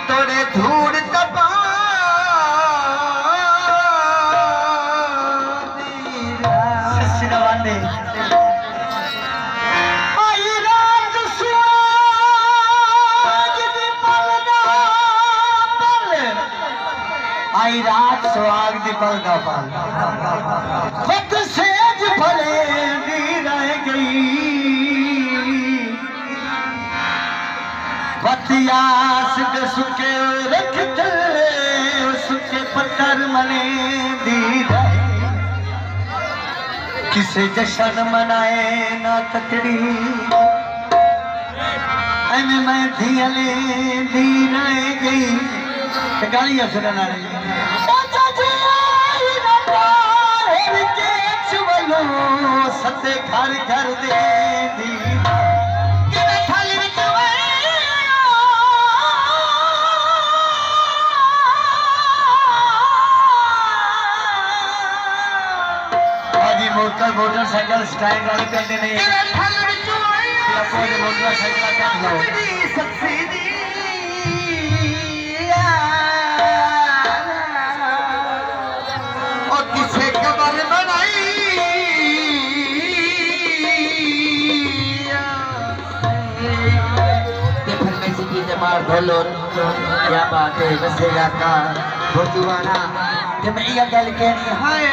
तोड़े धूड़ तपा सिरवाने आई रात सुहाग दी पल दा पल आई रात सुहाग दी पल दा पल वक्त सेज भले दी रह गई बतियास दे सुके रख दे सुके पत्थर मने दी किसे जश्न मनाए ना तकड़ी एने मैं धियले दी रह गई गालियां सुनना ओ चाची आई रंगा के चुवलो सते घर घर दे दी मोटरसाइकिल स्टैंड वाले कहते नहीं और किसे कबर बनाई मार ढोलो क्या बात है बसेगा का भोजवाना मैं ये गल कहनी हाय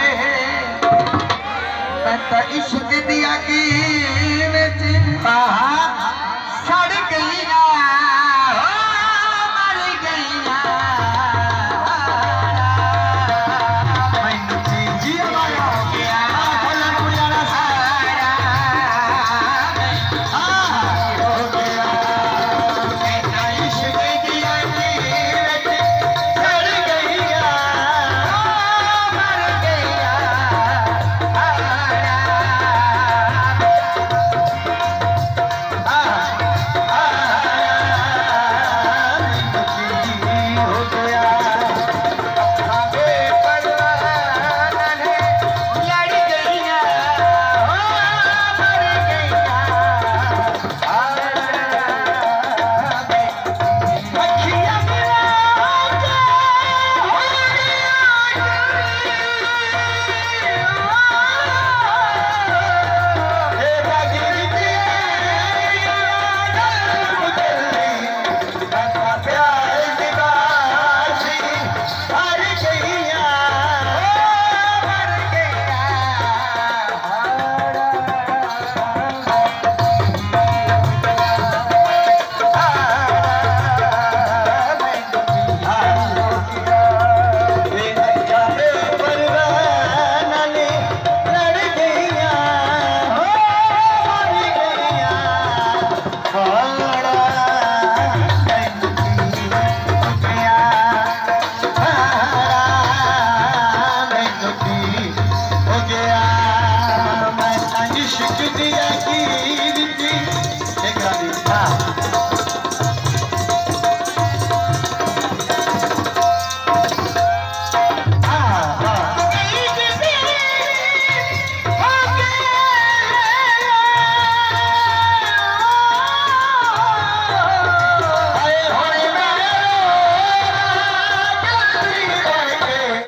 तो इश्क दिया की सड़ गई